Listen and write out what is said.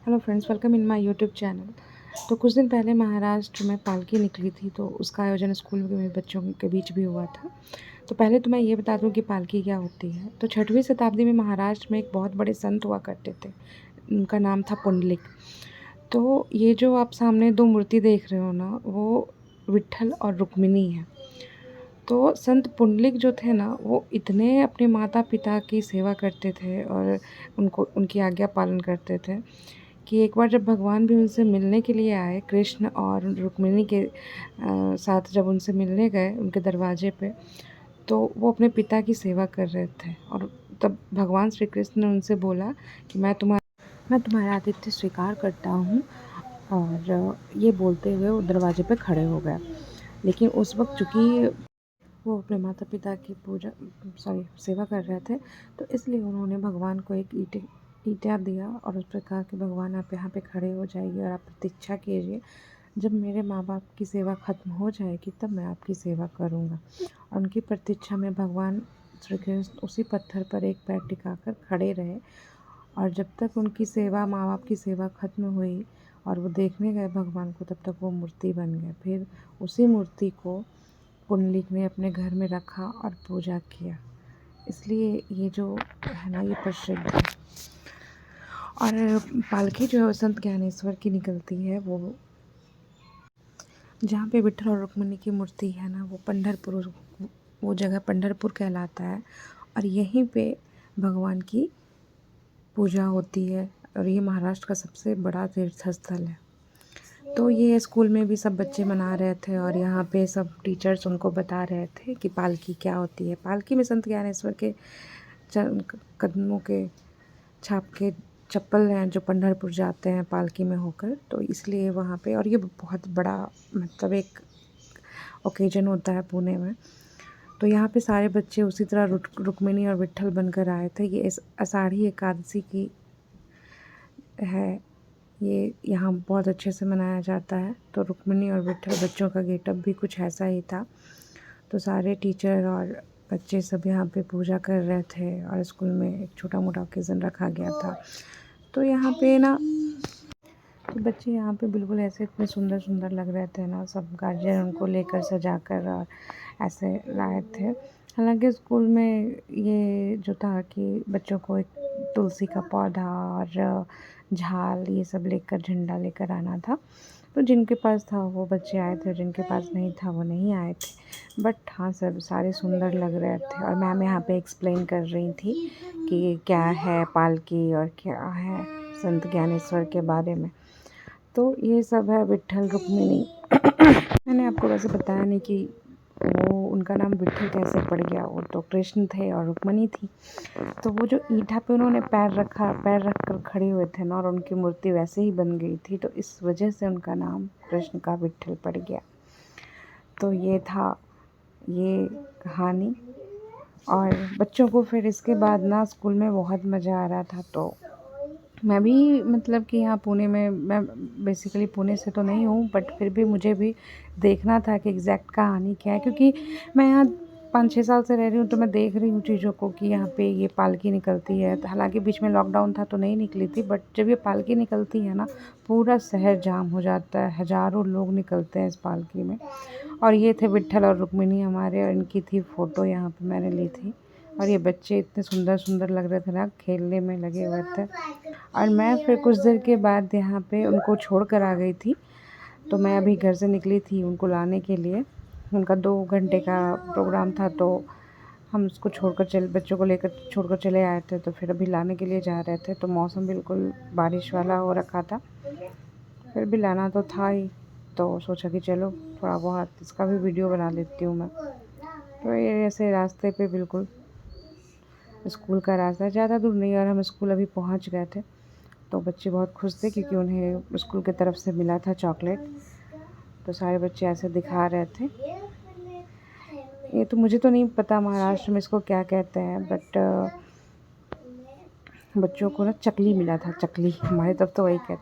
Hello friends, welcome in my YouTube channel. तो कुछ दिन पहले महाराष्ट्र में पालकी निकली थी, तो उसका आयोजन स्कूल के बच्चों के बीच भी हुआ था। तो पहले तो मैं ये बता दूं कि पालकी क्या होती है। तो 6वीं शताब्दी में महाराष्ट्र में एक बहुत बड़े संत हुआ करते थे। उनका नाम था पुंडलिक। तो ये जो आप सामने दो मूर्ति देख रहे हो ना, वो विट्ठल और रुक्मिणी है। तो संत पुंडलिक जो थे ना, वो इतने अपने माता पिता की सेवा करते थे और उनको उनकी आज्ञा पालन करते थे कि एक बार जब भगवान भी उनसे मिलने के लिए आए, कृष्ण और रुक्मिणी के साथ जब उनसे मिलने गए उनके दरवाजे पे, तो वो अपने पिता की सेवा कर रहे थे। और तब भगवान श्री कृष्ण ने उनसे बोला कि मैं तुम्हारा आतिथ्य स्वीकार करता हूँ। और ये बोलते हुए वो दरवाजे पे खड़े हो गए। लेकिन उस वक्त चूँकि वो अपने माता पिता की सेवा कर रहे थे, तो इसलिए उन्होंने भगवान को एक ईंटा दिया और उस पर कहा कि भगवान आप यहाँ पे खड़े हो जाइए और आप प्रतीक्षा कीजिए, जब मेरे माँ बाप की सेवा ख़त्म हो जाएगी तब मैं आपकी सेवा करूँगा। और उनकी प्रतीक्षा में भगवान श्री कृष्ण उसी पत्थर पर एक पैर टिकाकर खड़े रहे। और जब तक उनकी सेवा, माँ बाप की सेवा ख़त्म हुई और वो देखने गए भगवान को, तब तक वो मूर्ति बन गए। फिर उसी मूर्ति को पुंडलिक ने अपने घर में रखा और पूजा किया। इसलिए ये जो है ना, ये प्रसिद्ध है। और पालकी जो है संत ज्ञानेश्वर की निकलती है। वो जहाँ पे विट्ठल और रुक्मिणी की मूर्ति है ना, वो पंढरपुर, वो जगह पंढरपुर कहलाता है। और यहीं पे भगवान की पूजा होती है। और ये महाराष्ट्र का सबसे बड़ा तीर्थ स्थल है। तो ये स्कूल में भी सब बच्चे मना रहे थे और यहाँ पे सब टीचर्स उनको बता रहे थे कि पालकी क्या होती है। पालकी में संत ज्ञानेश्वर के कदमों के छाप के चप्पल हैं जो पंढरपुर जाते हैं पालकी में होकर। तो इसलिए वहाँ पे, और ये बहुत बड़ा मतलब एक ओकेजन होता है पुणे में। तो यहाँ पे सारे बच्चे उसी तरह रुक्मिणी और विट्ठल बनकर आए थे। ये इस आषाढ़ी एकादशी की है। ये यहाँ बहुत अच्छे से मनाया जाता है। तो रुक्मिणी और विट्ठल बच्चों का गेटअप भी कुछ ऐसा ही था। तो सारे टीचर और बच्चे सब यहाँ पे पूजा कर रहे थे और स्कूल में एक छोटा मोटा ओकेज़न रखा गया था। तो यहाँ पे ना, तो बच्चे यहाँ पे बिल्कुल ऐसे इतने सुंदर सुंदर लग रहे थे ना, सब गार्जियन उनको लेकर सजा कर और ऐसे लाए थे। हालांकि स्कूल में ये जो था कि बच्चों को एक तुलसी का पौधा और झाल ये सब लेकर, झंडा लेकर आना था। तो जिनके पास था वो बच्चे आए थे, जिनके पास नहीं था वो नहीं आए थे। बट हाँ, सब सारे सुंदर लग रहे थे। और मैम यहाँ पे एक्सप्लेन कर रही थी कि क्या है पालकी और क्या है संत ज्ञानेश्वर के बारे में। तो ये सब है विट्ठल रुक्मिणी। मैंने आपको वैसे बताया नहीं कि वो उनका नाम विट्ठल कैसे पड़ गया। वो तो कृष्ण थे और रुक्मिणी थी। तो वो जो ईंटा पे उन्होंने पैर रख कर खड़े हुए थे ना, और उनकी मूर्ति वैसे ही बन गई थी, तो इस वजह से उनका नाम कृष्ण का विट्ठल पड़ गया। तो ये था ये कहानी। और बच्चों को फिर इसके बाद ना स्कूल में बहुत मज़ा आ रहा था। तो मैं भी मतलब कि यहाँ पुणे में, मैं बेसिकली पुणे से तो नहीं हूँ, बट फिर भी मुझे भी देखना था कि एग्जैक्ट कहानी क्या है। क्योंकि मैं यहाँ 5-6 साल से रह रही हूँ, तो मैं देख रही हूँ चीज़ों को कि यहाँ पे ये पालकी निकलती है। हालांकि बीच में लॉकडाउन था तो नहीं निकली थी, बट जब ये पालकी निकलती है ना, पूरा शहर जाम हो जाता है। हज़ारों लोग निकलते हैं इस पालकी में। और ये थे विट्ठल और रुक्मिणी हमारे, और इनकी थी फ़ोटो यहाँ पे मैंने ली थी। और ये बच्चे इतने सुंदर सुंदर लग रहे थे ना, खेलने में लगे हुए थे। और मैं फिर कुछ देर के बाद यहाँ पे उनको छोड़ कर आ गई थी। तो मैं अभी घर से निकली थी उनको लाने के लिए। उनका 2 घंटे का प्रोग्राम था, तो हम उसको बच्चों को लेकर छोड़कर चले आए थे। तो फिर अभी लाने के लिए जा रहे थे, तो मौसम बिल्कुल बारिश वाला हो रखा था। फिर भी लाना तो था ही, तो सोचा कि चलो थोड़ा बहुत इसका भी वीडियो बना लेती हूँ मैं। तो ये ऐसे रास्ते पे बिल्कुल स्कूल का रास्ता, ज़्यादा दूर नहीं, और हम स्कूल अभी पहुँच गए थे। तो बच्चे बहुत खुश थे क्योंकि उन्हें स्कूल की तरफ से मिला था चॉकलेट। तो सारे बच्चे ऐसे दिखा रहे थे। ये तो मुझे तो नहीं पता महाराष्ट्र में इसको क्या कहते हैं, बट बच्चों को ना चकली मिला था। चकली हमारी तरफ तो वही कहते हैं।